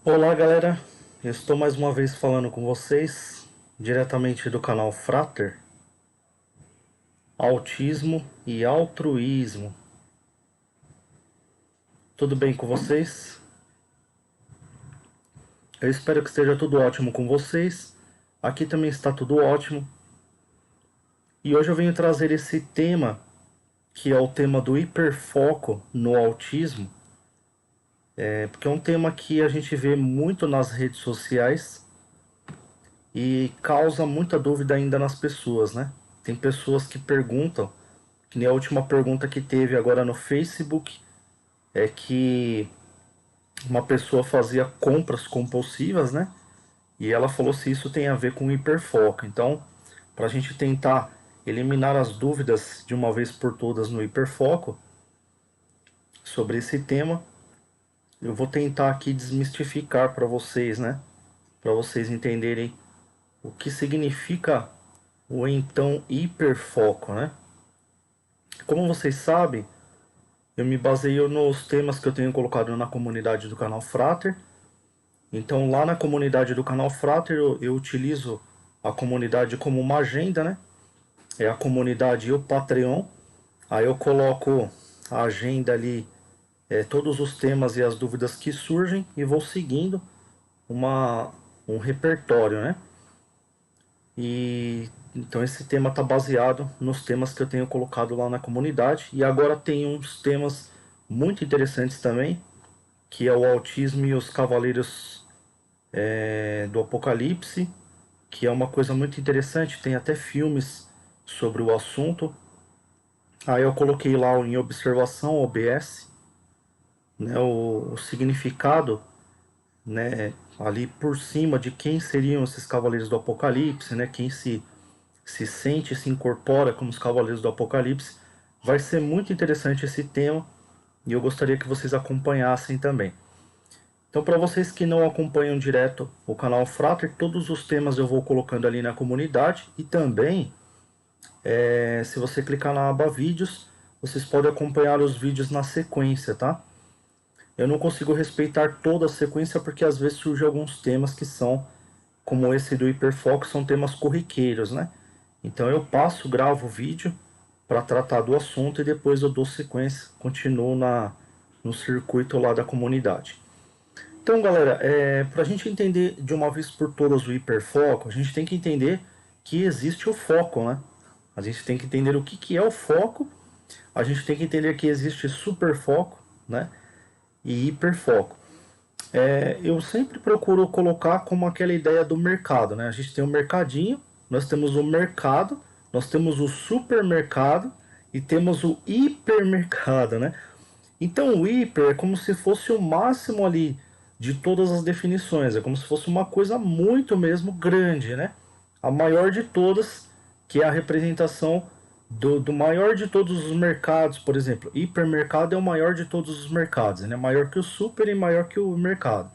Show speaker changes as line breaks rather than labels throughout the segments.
Olá galera, eu estou mais uma vez falando com vocês, diretamente do canal Frater, Autismo e Altruísmo. Tudo bem com vocês? Eu espero que esteja tudo ótimo com vocês. Aqui também está tudo ótimo. E hoje eu venho trazer esse tema, que é o tema do hiperfoco no autismo, porque é um tema que a gente vê muito nas redes sociais e causa muita dúvida ainda nas pessoas, né? Tem pessoas que perguntam, que nem a última pergunta que teve agora no Facebook, é que uma pessoa fazia compras compulsivas, né? E ela falou se isso tem a ver com hiperfoco. Então, para a gente tentar eliminar as dúvidas de uma vez por todas no hiperfoco sobre esse tema, eu vou tentar aqui desmistificar para vocês, né? Para vocês entenderem o que significa o então hiperfoco, né? Como vocês sabem, eu me baseio nos temas que eu tenho colocado na comunidade do canal Frater. Então, lá na comunidade do canal Frater, eu utilizo a comunidade como uma agenda, né? É a comunidade e o Patreon. Aí eu coloco a agenda ali, todos os temas e as dúvidas que surgem e vou seguindo uma, um repertório, né? E então esse tema está baseado nos temas que eu tenho colocado lá na comunidade. E agora tem uns temas muito interessantes também, que é o autismo e os cavaleiros do Apocalipse, que é uma coisa muito interessante, tem até filmes sobre o assunto. Aí eu coloquei lá em observação OBS, né, o significado, né, ali por cima de quem seriam esses cavaleiros do Apocalipse, né, quem se sente, se incorpora como os cavaleiros do Apocalipse. Vai ser muito interessante esse tema e eu gostaria que vocês acompanhassem também. Então, para vocês que não acompanham direto o canal Frater, todos os temas eu vou colocando ali na comunidade e também, se você clicar na aba vídeos, vocês podem acompanhar os vídeos na sequência, tá? Eu não consigo respeitar toda a sequência porque às vezes surgem alguns temas que são, como esse do hiperfoco, são temas corriqueiros, né? Então eu passo, gravo o vídeo para tratar do assunto e depois eu dou sequência, continuo no circuito lá da comunidade. Então, galera, para a gente entender de uma vez por todas o hiperfoco, a gente tem que entender que existe o foco, né? A gente tem que entender o que é o foco, a gente tem que entender que existe superfoco, né? E hiperfoco. Eu sempre procuro colocar como aquela ideia do mercado, né? A gente tem o mercadinho, nós temos o mercado, nós temos o supermercado e temos o hipermercado, né? Então o hiper é como se fosse o máximo ali de todas as definições, é como se fosse uma coisa muito mesmo grande, né? A maior de todas, que é a representação do maior de todos os mercados, por exemplo. Hipermercado é o maior de todos os mercados, ele é maior que o super e maior que o mercado.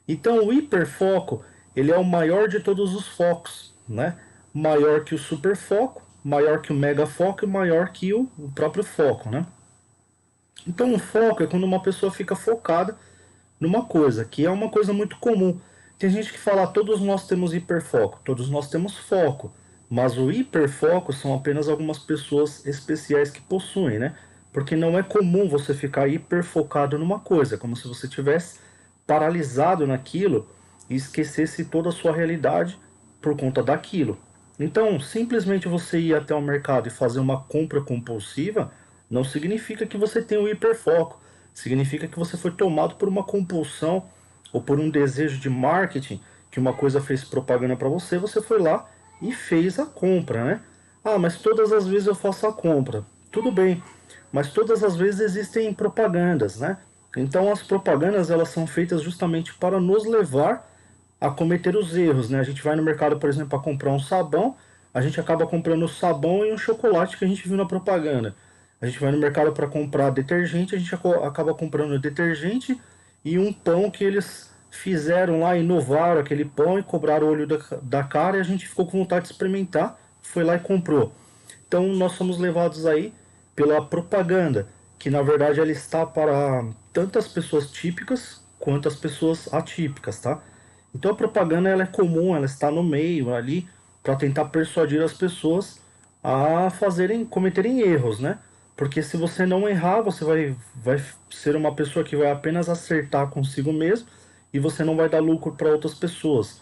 Então o hiperfoco, ele é o maior de todos os focos, né? Maior que o superfoco, maior que o megafoco e maior que o próprio foco, né? Então o foco é quando uma pessoa fica focada numa coisa, que é uma coisa muito comum. Tem gente que fala, todos nós temos hiperfoco, todos nós temos foco, mas o hiperfoco são apenas algumas pessoas especiais que possuem, né? Porque não é comum você ficar hiperfocado numa coisa, é como se você tivesse paralisado naquilo e esquecesse toda a sua realidade por conta daquilo. Então, simplesmente você ir até o mercado e fazer uma compra compulsiva não significa que você tem o hiperfoco. Significa que você foi tomado por uma compulsão ou por um desejo de marketing, que uma coisa fez propaganda para você, você foi lá e fez a compra, né? Ah, mas todas as vezes eu faço a compra. Tudo bem, mas todas as vezes existem propagandas, né? Então as propagandas elas são feitas justamente para nos levar a cometer os erros, né? A gente vai no mercado, por exemplo, para comprar um sabão, a gente acaba comprando o sabão e um chocolate que a gente viu na propaganda. A gente vai no mercado para comprar detergente, a gente acaba comprando detergente e um pão que eles fizeram lá, inovaram aquele pão e cobraram o olho da cara e a gente ficou com vontade de experimentar, foi lá e comprou. Então nós somos levados aí pela propaganda, que na verdade ela está para tantas pessoas típicas quanto as pessoas atípicas, tá? Então a propaganda ela é comum, ela está no meio ali para tentar persuadir as pessoas a cometerem erros, né? Porque se você não errar, você vai ser uma pessoa que vai apenas acertar consigo mesmo e você não vai dar lucro para outras pessoas.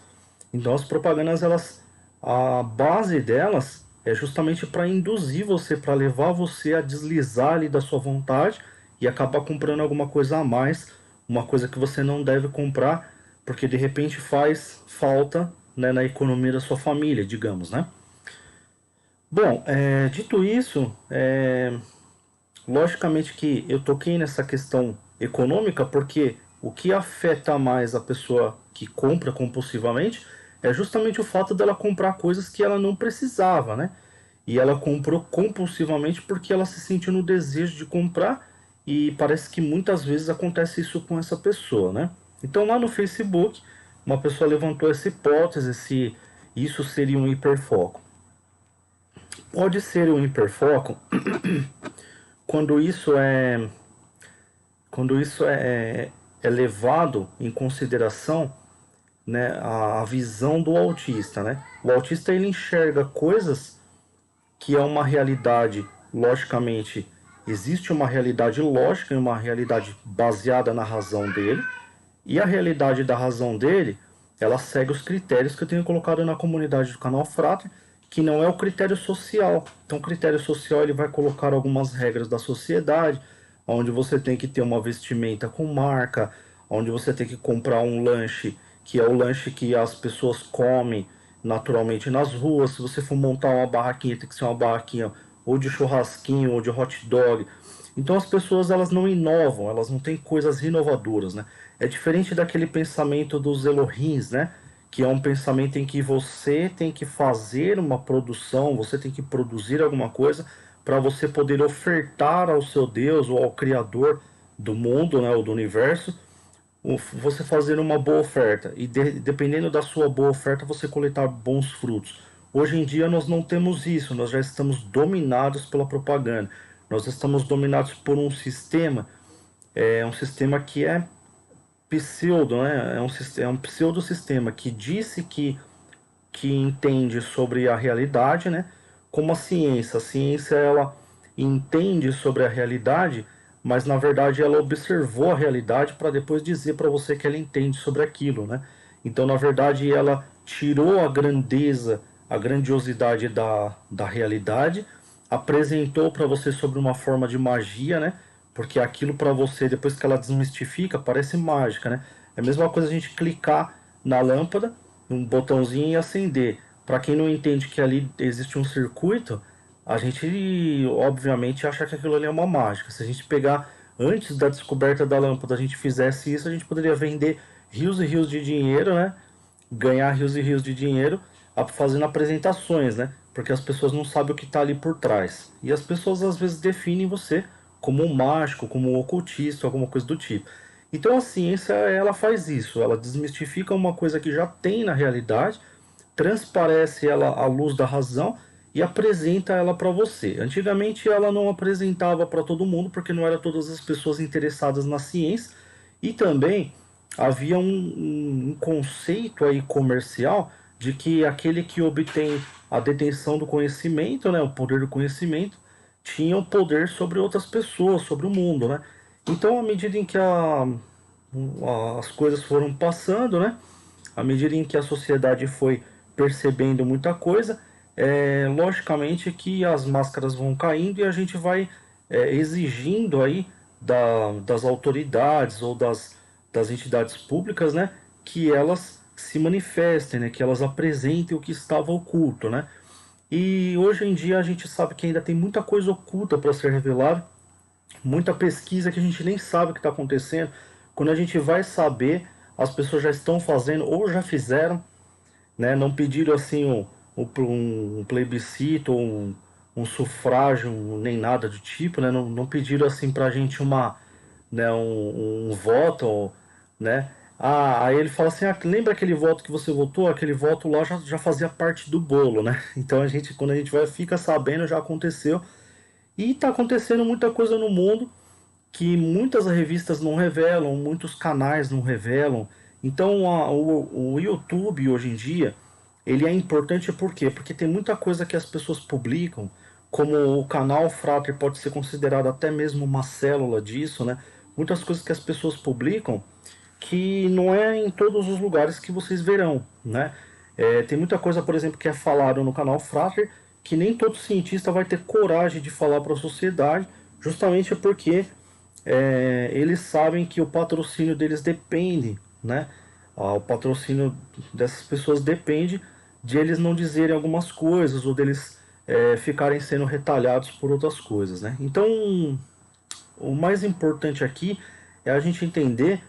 Então as propagandas, a base delas é justamente para induzir você, para levar você a deslizar ali da sua vontade e acabar comprando alguma coisa a mais, uma coisa que você não deve comprar, porque de repente faz falta, né, na economia da sua família, digamos, né? Bom, dito isso, logicamente que eu toquei nessa questão econômica porque o que afeta mais a pessoa que compra compulsivamente é justamente o fato dela comprar coisas que ela não precisava, né? E ela comprou compulsivamente porque ela se sentiu no desejo de comprar e parece que muitas vezes acontece isso com essa pessoa, né? Então lá no Facebook, uma pessoa levantou essa hipótese se isso seria um hiperfoco. Pode ser um hiperfoco quando isso é levado em consideração, né, a visão do autista, né? O autista ele enxerga coisas que é uma realidade, logicamente, existe uma realidade lógica e uma realidade baseada na razão dele, e a realidade da razão dele, ela segue os critérios que eu tenho colocado na comunidade do canal Frater, que não é o critério social. Então, o critério social ele vai colocar algumas regras da sociedade, onde você tem que ter uma vestimenta com marca, onde você tem que comprar um lanche, que é o lanche que as pessoas comem naturalmente nas ruas. Se você for montar uma barraquinha, tem que ser uma barraquinha ou de churrasquinho ou de hot dog. Então as pessoas elas não inovam, elas não têm coisas inovadoras, né? É diferente daquele pensamento dos Elohims, né? Que é um pensamento em que você tem que fazer uma produção, você tem que produzir alguma coisa para você poder ofertar ao seu Deus ou ao Criador do mundo, né, ou do universo, você fazer uma boa oferta e dependendo da sua boa oferta você coletar bons frutos. Hoje em dia nós não temos isso, nós já estamos dominados pela propaganda. Nós estamos dominados por um sistema que é pseudo, né? É um pseudo sistema que disse que entende sobre a realidade, né? Como a ciência. A ciência ela entende sobre a realidade, mas na verdade ela observou a realidade para depois dizer para você que ela entende sobre aquilo, né? Então, na verdade, ela tirou a grandeza, a grandiosidade da realidade, apresentou para você sobre uma forma de magia, né? Porque aquilo para você, depois que ela desmistifica, parece mágica, né? É a mesma coisa a gente clicar na lâmpada, um botãozinho e acender. Para quem não entende que ali existe um circuito, a gente obviamente acha que aquilo ali é uma mágica. Se a gente pegar antes da descoberta da lâmpada, a gente fizesse isso, a gente poderia vender rios e rios de dinheiro, né? Ganhar rios e rios de dinheiro fazendo apresentações, né? Porque as pessoas não sabem o que está ali por trás. E as pessoas às vezes definem você como um mágico, como um ocultista, alguma coisa do tipo. Então a ciência ela faz isso, ela desmistifica uma coisa que já tem na realidade, transparece ela à luz da razão e apresenta ela para você. Antigamente ela não apresentava para todo mundo porque não eram todas as pessoas interessadas na ciência e também havia um conceito aí comercial de que aquele que obtém a detenção do conhecimento, né, o poder do conhecimento, tinha o poder sobre outras pessoas, sobre o mundo, né? Então, à medida em que as coisas foram passando, né? À medida em que a sociedade foi percebendo muita coisa, logicamente que as máscaras vão caindo e a gente vai exigindo aí das autoridades ou das entidades públicas, né, que elas se manifestem, né, que elas apresentem o que estava oculto, né? E hoje em dia a gente sabe que ainda tem muita coisa oculta para ser revelada, muita pesquisa que a gente nem sabe o que está acontecendo. Quando a gente vai saber, as pessoas já estão fazendo ou já fizeram, né? Não pediram assim um plebiscito ou um sufrágio, nem nada do tipo, né? Não pediram assim para a gente né, um voto, né? Aí ele fala assim, lembra aquele voto que você votou? Aquele voto lá já fazia parte do bolo, né? Então quando a gente vai, fica sabendo, já aconteceu. E está acontecendo muita coisa no mundo que muitas revistas não revelam, muitos canais não revelam. Então o YouTube hoje em dia ele é importante por quê? Porque tem muita coisa que as pessoas publicam, como o canal Frater pode ser considerado até mesmo uma célula disso, né? Muitas coisas que as pessoas publicam que não é em todos os lugares que vocês verão, né? Tem muita coisa, por exemplo, que é falado no canal Frater que nem todo cientista vai ter coragem de falar para a sociedade, justamente porque eles sabem que o patrocínio deles depende, né? O patrocínio dessas pessoas depende de eles não dizerem algumas coisas ou deles ficarem sendo retalhados por outras coisas, né? Então, o mais importante aqui é a gente entender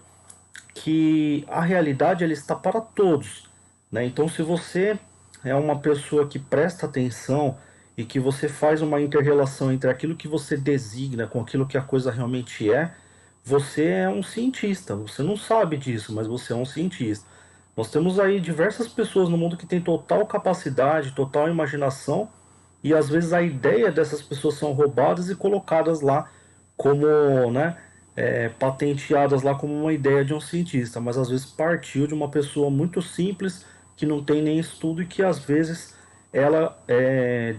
que a realidade ela está para todos, né? Então, se você é uma pessoa que presta atenção e que você faz uma interrelação entre aquilo que você designa com aquilo que a coisa realmente é, você é um cientista. Você não sabe disso, mas você é um cientista. Nós temos aí diversas pessoas no mundo que têm total capacidade, total imaginação, e às vezes a ideia dessas pessoas são roubadas e colocadas lá como, né, patenteadas lá como uma ideia de um cientista, mas às vezes partiu de uma pessoa muito simples que não tem nem estudo e que às vezes ela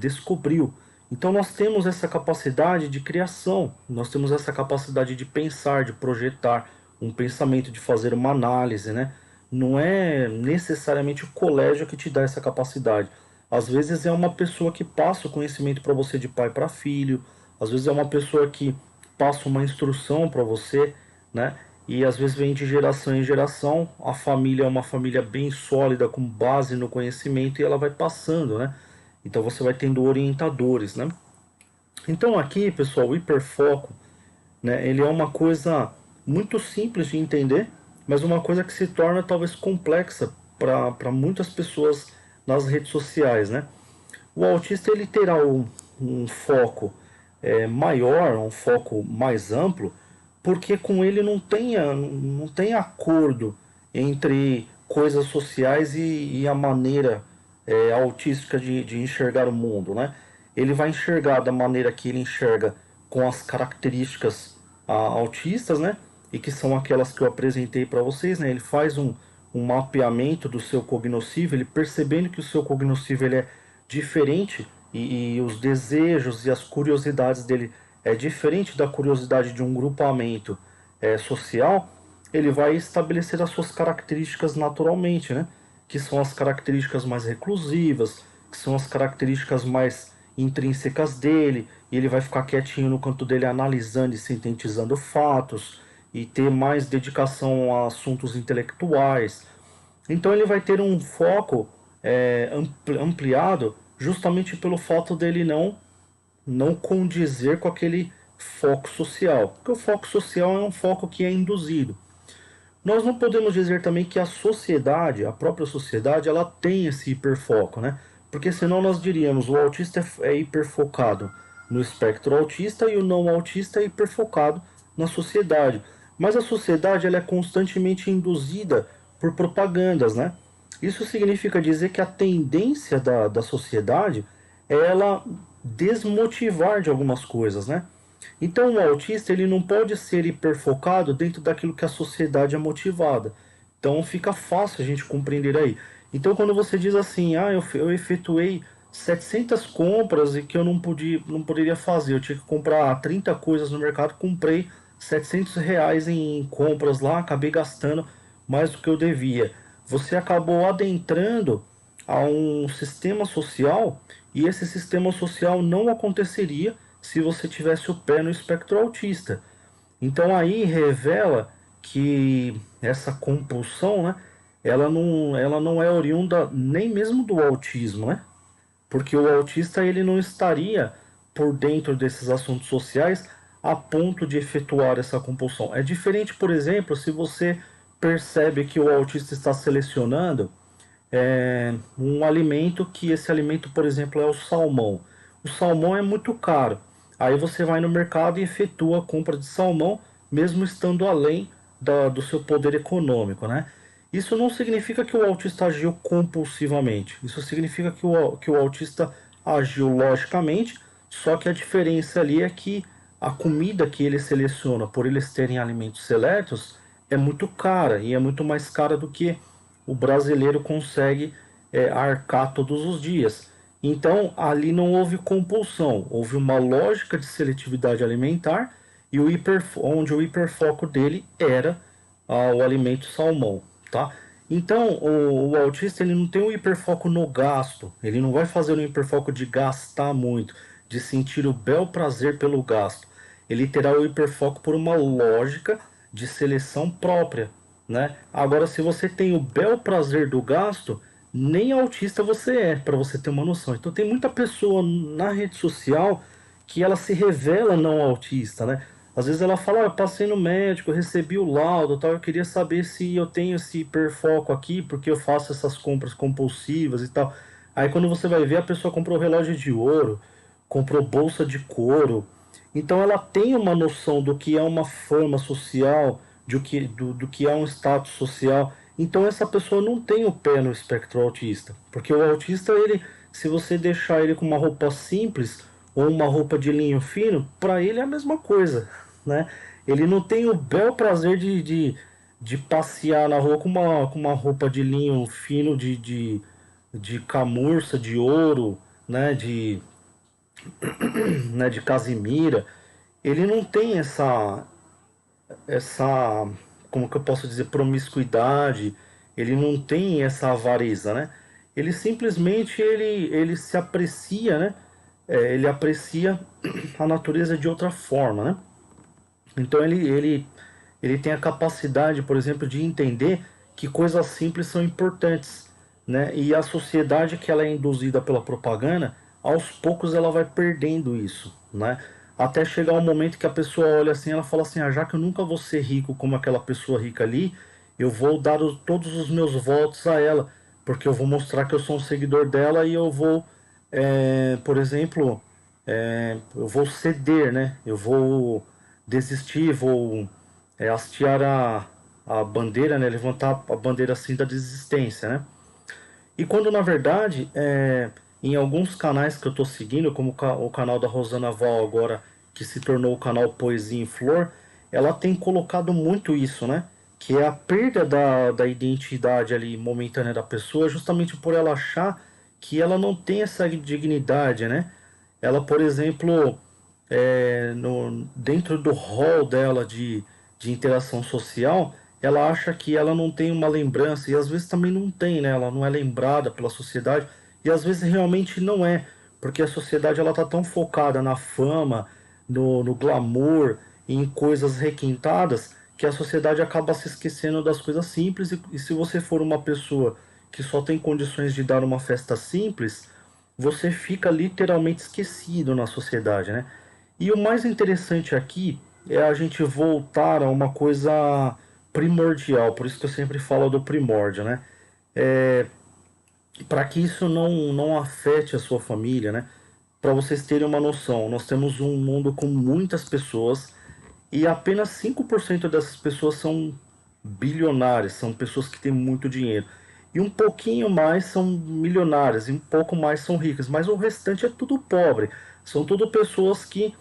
descobriu. Então nós temos essa capacidade de criação, nós temos essa capacidade de pensar, de projetar um pensamento, de fazer uma análise, né? Não é necessariamente o colégio que te dá essa capacidade. Às vezes é uma pessoa que passa o conhecimento para você de pai para filho, às vezes é uma pessoa que passa uma instrução para você, né? E às vezes vem de geração em geração. A família é uma família bem sólida, com base no conhecimento, e ela vai passando, né? Então você vai tendo orientadores, né? Então aqui, pessoal, o hiperfoco, né? Ele é uma coisa muito simples de entender, mas uma coisa que se torna talvez complexa para muitas pessoas nas redes sociais, né? O autista ele terá um foco maior, um foco mais amplo, porque com ele não tem acordo entre coisas sociais e a maneira autística de enxergar o mundo, né? Ele vai enxergar da maneira que ele enxerga com as características autistas, né? E que são aquelas que eu apresentei para vocês, né? Ele faz um mapeamento do seu cognoscível, ele percebendo que o seu cognoscível ele é diferente e os desejos e as curiosidades dele é diferente da curiosidade de um grupamento social, ele vai estabelecer as suas características naturalmente, né? Que são as características mais reclusivas, que são as características mais intrínsecas dele, e ele vai ficar quietinho no canto dele analisando e sintetizando fatos, e ter mais dedicação a assuntos intelectuais. Então ele vai ter um foco ampliado justamente pelo fato dele não condizer com aquele foco social. Porque o foco social é um foco que é induzido. Nós não podemos dizer também que a sociedade, a própria sociedade, ela tem esse hiperfoco, né? Porque senão nós diríamos o autista é hiperfocado no espectro autista e o não autista é hiperfocado na sociedade. Mas a sociedade ela é constantemente induzida por propagandas, né? Isso significa dizer que a tendência da sociedade é ela desmotivar de algumas coisas, né? Então o autista ele não pode ser hiperfocado dentro daquilo que a sociedade é motivada. Então fica fácil a gente compreender aí. Então quando você diz assim, eu efetuei 700 compras e que eu não poderia fazer, eu tinha que comprar 30 coisas no mercado, comprei R$ 700 em compras lá, acabei gastando mais do que eu devia. Você acabou adentrando a um sistema social e esse sistema social não aconteceria se você tivesse o pé no espectro autista. Então aí revela que essa compulsão, né, ela não é oriunda nem mesmo do autismo, né? Porque o autista ele não estaria por dentro desses assuntos sociais a ponto de efetuar essa compulsão. É diferente, por exemplo, se você percebe que o autista está selecionando um alimento que esse alimento, por exemplo, é o salmão. O salmão é muito caro. Aí você vai no mercado e efetua a compra de salmão, mesmo estando além do seu poder econômico, né? Isso não significa que o autista agiu compulsivamente. Isso significa que o autista agiu logicamente, só que a diferença ali é que a comida que ele seleciona por eles terem alimentos seletos é muito cara e é muito mais cara do que o brasileiro consegue arcar todos os dias. Então ali não houve compulsão, houve uma lógica de seletividade alimentar e onde o hiperfoco dele era o alimento salmão, tá? Então o autista ele não tem um hiperfoco no gasto, ele não vai fazer um hiperfoco de gastar muito, de sentir o bel prazer pelo gasto. Ele terá o hiperfoco por uma lógica de seleção própria, né? Agora, se você tem o bel prazer do gasto, nem autista você é, para você ter uma noção. Então, tem muita pessoa na rede social que ela se revela não autista, né? Às vezes ela fala, eu passei no médico, recebi o laudo, tal, eu queria saber se eu tenho esse hiperfoco aqui, porque eu faço essas compras compulsivas e tal. Aí quando você vai ver, a pessoa comprou relógio de ouro, comprou bolsa de couro. Então ela tem uma noção do que é uma fama social, do que é um status social. Então essa pessoa não tem o pé no espectro autista, porque o autista ele, se você deixar ele com uma roupa simples ou uma roupa de linho fino, para ele é a mesma coisa, né? Ele não tem o bel prazer de passear na rua com uma roupa de linho fino de camurça, de ouro, né? De casimira. Ele não tem essa, como que eu posso dizer, promiscuidade, ele não tem essa avareza, né? Ele simplesmente ele se aprecia, né? Ele aprecia a natureza de outra forma, né? Então ele tem a capacidade, por exemplo, de entender que coisas simples são importantes, né? E a sociedade que ela é induzida pela propaganda, aos poucos ela vai perdendo isso, né? Até chegar um momento que a pessoa olha assim, ela fala assim, já que eu nunca vou ser rico como aquela pessoa rica ali, eu vou dar todos os meus votos a ela, porque eu vou mostrar que eu sou um seguidor dela e eu vou, por exemplo, eu vou ceder, né? Eu vou desistir, vou hastear a bandeira, né? Levantar a bandeira assim da desistência, né? E quando na verdade, em alguns canais que eu tô seguindo, como o canal da Rosana Val agora, que se tornou o canal Poesia em Flor, ela tem colocado muito isso, né? Que é a perda da identidade ali momentânea da pessoa, justamente por ela achar que ela não tem essa dignidade, né? Ela, por exemplo, dentro do hall dela de interação social, ela acha que ela não tem uma lembrança, e às vezes também não tem, né? Ela não é lembrada pela sociedade, e às vezes realmente não é, porque a sociedade ela tá tão focada na fama, no glamour, em coisas requintadas, que a sociedade acaba se esquecendo das coisas simples, e se você for uma pessoa que só tem condições de dar uma festa simples, você fica literalmente esquecido na sociedade, né? E o mais interessante aqui é a gente voltar a uma coisa primordial, por isso que eu sempre falo do primórdio, né? Para que isso não afete a sua família, né? Para vocês terem uma noção, nós temos um mundo com muitas pessoas e apenas 5% dessas pessoas são bilionárias, são pessoas que têm muito dinheiro. E um pouquinho mais são milionárias, e um pouco mais são ricas, mas o restante é tudo pobre. São tudo pessoas que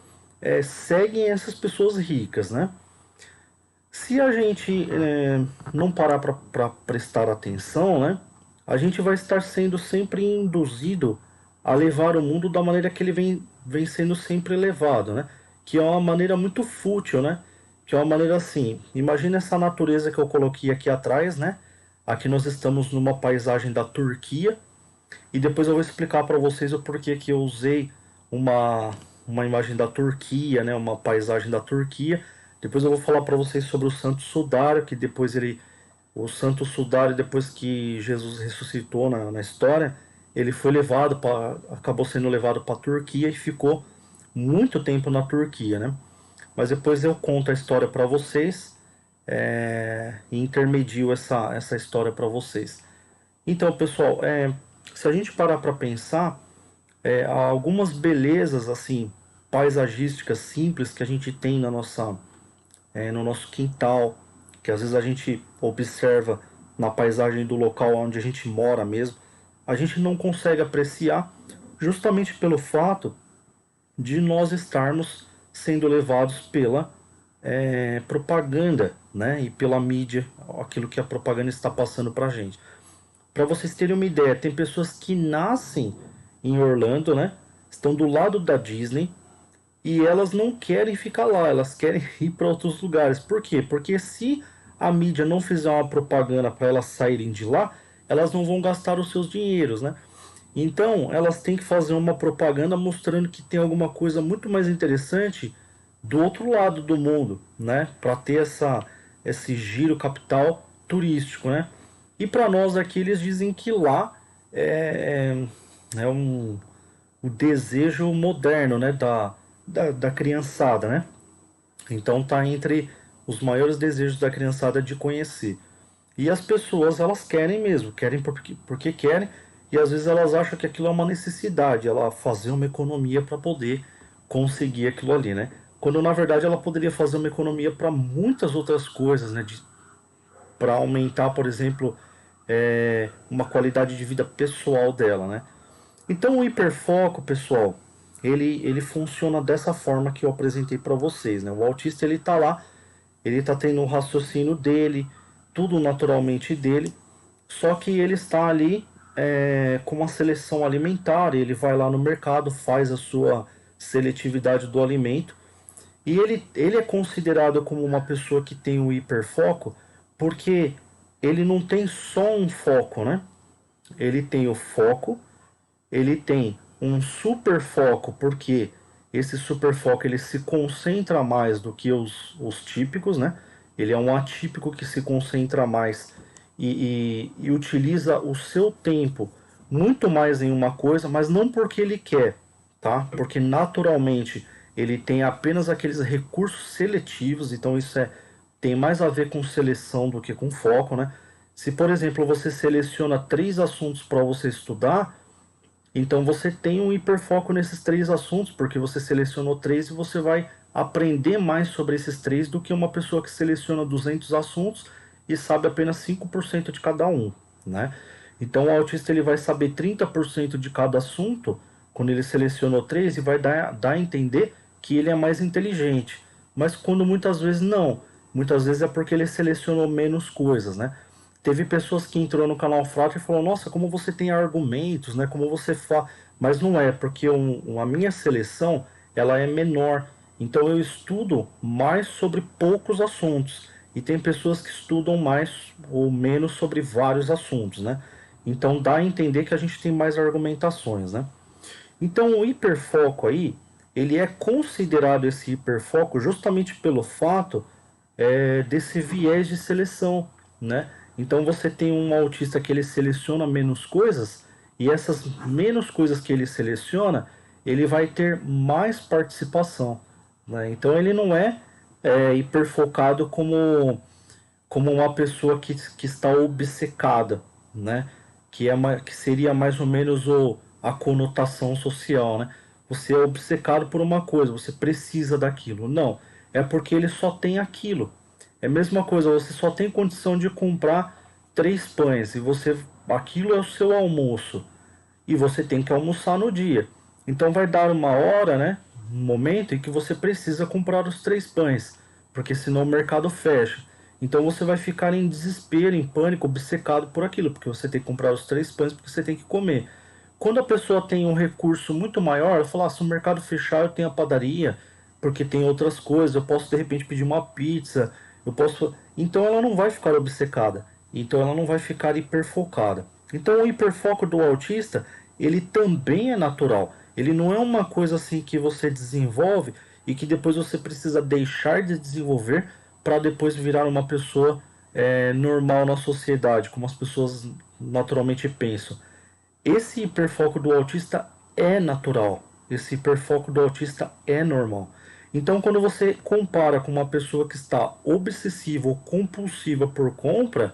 seguem essas pessoas ricas, né? Se a gente não parar para prestar atenção, né, a gente vai estar sendo sempre induzido a levar o mundo da maneira que ele vem sendo sempre levado, né? Que é uma maneira muito fútil, né? Que é uma maneira assim. Imagina essa natureza que eu coloquei aqui atrás, né? Aqui nós estamos numa paisagem da Turquia e depois eu vou explicar para vocês o porquê que eu usei uma, uma imagem da Turquia, né, uma paisagem da Turquia. Depois eu vou falar para vocês sobre o Santo Sudário, que depois o Santo Sudário, depois que Jesus ressuscitou na história, ele foi levado acabou sendo levado para a Turquia e ficou muito tempo na Turquia, né? Mas depois eu conto a história para vocês e intermedio essa história para vocês. Então, pessoal, se a gente parar para pensar, há algumas belezas assim paisagísticas simples que a gente tem no nosso quintal, que às vezes a gente observa na paisagem do local onde a gente mora mesmo, a gente não consegue apreciar justamente pelo fato de nós estarmos sendo levados pela propaganda, né? E pela mídia, aquilo que a propaganda está passando pra gente. Para vocês terem uma ideia, tem pessoas que nascem em Orlando, né? Estão do lado da Disney e elas não querem ficar lá, elas querem ir para outros lugares. Por quê? Porque se a mídia não fizer uma propaganda para elas saírem de lá, elas não vão gastar os seus dinheiros, né? Então, elas têm que fazer uma propaganda mostrando que tem alguma coisa muito mais interessante do outro lado do mundo, né? Para ter esse giro capital turístico, né? E para nós aqui eles dizem que lá é o desejo moderno, né? Da criançada, né? Então tá entre os maiores desejos da criançada de conhecer. E as pessoas, elas querem mesmo, querem porque querem, e às vezes elas acham que aquilo é uma necessidade, ela fazer uma economia para poder conseguir aquilo ali, né? Quando na verdade ela poderia fazer uma economia para muitas outras coisas, né? Para aumentar, por exemplo, uma qualidade de vida pessoal dela, né? Então o hiperfoco, pessoal, ele funciona dessa forma que eu apresentei para vocês, né? O autista ele tá lá, ele tá tendo um raciocínio dele, tudo naturalmente dele, só que ele está ali com uma seleção alimentar, ele vai lá no mercado, faz a sua seletividade do alimento, e ele é considerado como uma pessoa que tem o hiperfoco, porque ele não tem só um foco, né? Ele tem o foco, ele tem um super foco, porque esse super foco ele se concentra mais do que os típicos, né? Ele é um atípico que se concentra mais e utiliza o seu tempo muito mais em uma coisa, mas não porque ele quer, tá? Porque naturalmente ele tem apenas aqueles recursos seletivos, então tem mais a ver com seleção do que com foco, né? Se, por exemplo, você seleciona 3 assuntos para você estudar, então você tem um hiperfoco nesses 3 assuntos, porque você selecionou 3 e você vai aprender mais sobre esses 3 do que uma pessoa que seleciona 200 assuntos e sabe apenas 5% de cada um, né? Então o autista ele vai saber 30% de cada assunto quando ele selecionou 3 e vai dar a entender que ele é mais inteligente. Mas quando muitas vezes não, muitas vezes é porque ele selecionou menos coisas, né? Teve pessoas que entrou no canal Frater e falou: nossa, como você tem argumentos, né? Como você fala. Mas não é, porque a minha seleção ela é menor. Então eu estudo mais sobre poucos assuntos. E tem pessoas que estudam mais ou menos sobre vários assuntos, né? Então dá a entender que a gente tem mais argumentações, né? Então o hiperfoco aí, ele é considerado esse hiperfoco justamente pelo fato desse viés de seleção, né? Então você tem um autista que ele seleciona menos coisas e essas menos coisas que ele seleciona, ele vai ter mais participação, né? Então ele não hiperfocado como uma pessoa que está obcecada, né? Que seria mais ou menos a conotação social, né? Você é obcecado por uma coisa, você precisa daquilo. Não, é porque ele só tem aquilo. É a mesma coisa, você só tem condição de comprar 3 pães e aquilo é o seu almoço e você tem que almoçar no dia. Então vai dar uma hora, né? Um momento em que você precisa comprar os 3 pães, porque senão o mercado fecha. Então você vai ficar em desespero, em pânico, obcecado por aquilo, porque você tem que comprar os 3 pães porque você tem que comer. Quando a pessoa tem um recurso muito maior, ela fala: se o mercado fechar, eu tenho a padaria, porque tem outras coisas, eu posso de repente pedir uma pizza, eu posso. Então ela não vai ficar obcecada, então ela não vai ficar hiperfocada. Então o hiperfoco do autista, ele também é natural. Ele não é uma coisa assim que você desenvolve e que depois você precisa deixar de desenvolver para depois virar uma pessoa normal na sociedade, como as pessoas naturalmente pensam. Esse hiperfoco do autista é natural. Esse hiperfoco do autista é normal. Então, quando você compara com uma pessoa que está obsessiva ou compulsiva por compra,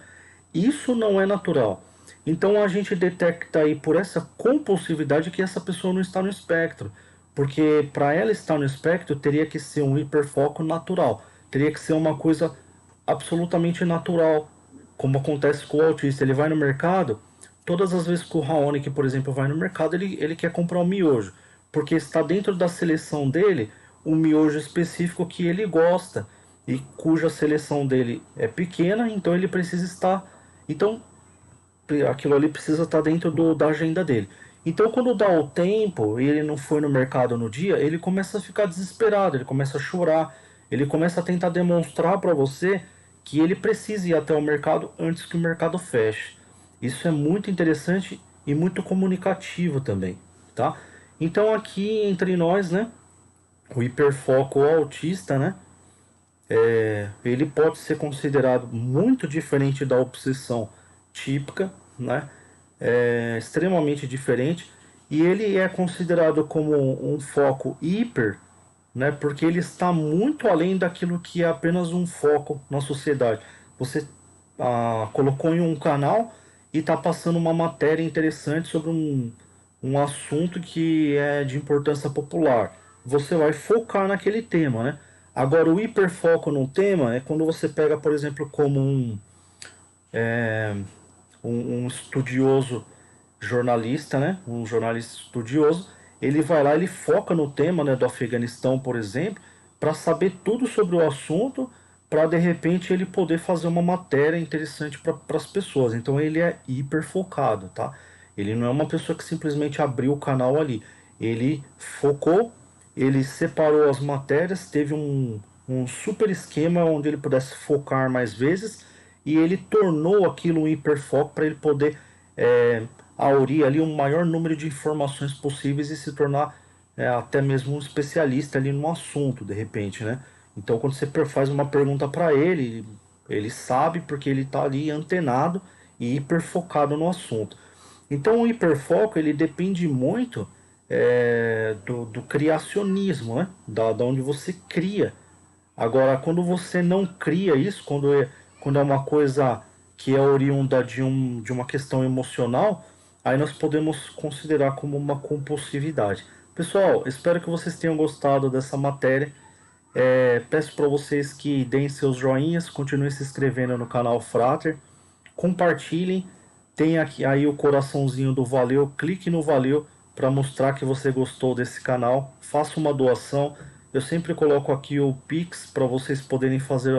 isso não é natural. Então, a gente detecta aí por essa compulsividade que essa pessoa não está no espectro. Porque para ela estar no espectro, teria que ser um hiperfoco natural. Teria que ser uma coisa absolutamente natural, como acontece com o autista. Ele vai no mercado, todas as vezes que o Raoni, que por exemplo, vai no mercado, ele quer comprar um miojo, porque está dentro da seleção dele um miojo específico que ele gosta e cuja seleção dele é pequena, então ele precisa estar. Então aquilo ali precisa estar dentro da agenda dele. Então, quando dá o tempo e ele não foi no mercado no dia, ele começa a ficar desesperado, ele começa a chorar, ele começa a tentar demonstrar para você que ele precisa ir até o mercado antes que o mercado feche. Isso é muito interessante e muito comunicativo também, tá? Então, aqui entre nós, né, o hiperfoco autista, né, ele pode ser considerado muito diferente da obsessão típica, né? É extremamente diferente e ele é considerado como um foco hiper, né? Porque ele está muito além daquilo que é apenas um foco na sociedade. Você colocou em um canal e está passando uma matéria interessante sobre um assunto que é de importância popular. Você vai focar naquele tema, né? Agora, o hiperfoco no tema é quando você pega, por exemplo, como um estudioso jornalista, né? Um jornalista estudioso, ele vai lá, ele foca no tema, né, do Afeganistão, por exemplo, para saber tudo sobre o assunto, para de repente ele poder fazer uma matéria interessante para as pessoas. Então ele é hiper focado, tá? Ele não é uma pessoa que simplesmente abriu o canal ali. Ele focou, ele separou as matérias, teve um super esquema onde ele pudesse focar mais vezes e ele tornou aquilo um hiperfoco para ele poder aurir ali um maior número de informações possíveis e se tornar até mesmo um especialista ali no assunto, de repente, né? Então, quando você faz uma pergunta para ele, ele sabe porque ele está ali antenado e hiperfocado no assunto. Então, o hiperfoco ele depende muito do criacionismo, né? Da onde você cria. Agora, quando você não cria isso, quando é uma coisa que é oriunda de uma questão emocional, aí nós podemos considerar como uma compulsividade. Pessoal, espero que vocês tenham gostado dessa matéria. Peço para vocês que deem seus joinhas, continuem se inscrevendo no canal Frater, compartilhem, tem aqui aí o coraçãozinho do valeu, clique no valeu para mostrar que você gostou desse canal, faça uma doação. Eu sempre coloco aqui o Pix para vocês poderem fazer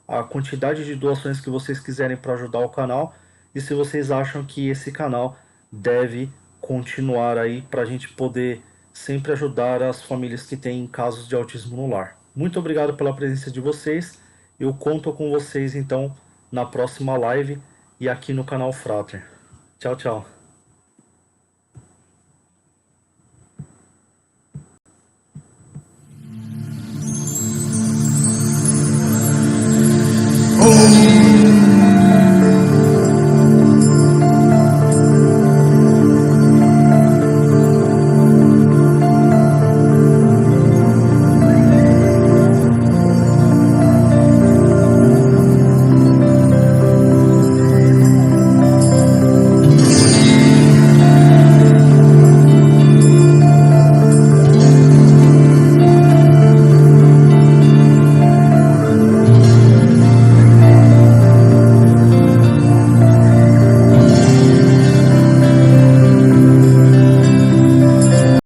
a quantidade de doações que vocês quiserem para ajudar o canal. E se vocês acham que esse canal deve continuar aí para a gente poder sempre ajudar as famílias que têm casos de autismo no lar. Muito obrigado pela presença de vocês. Eu conto com vocês então na próxima live e aqui no canal Frater. Tchau, tchau.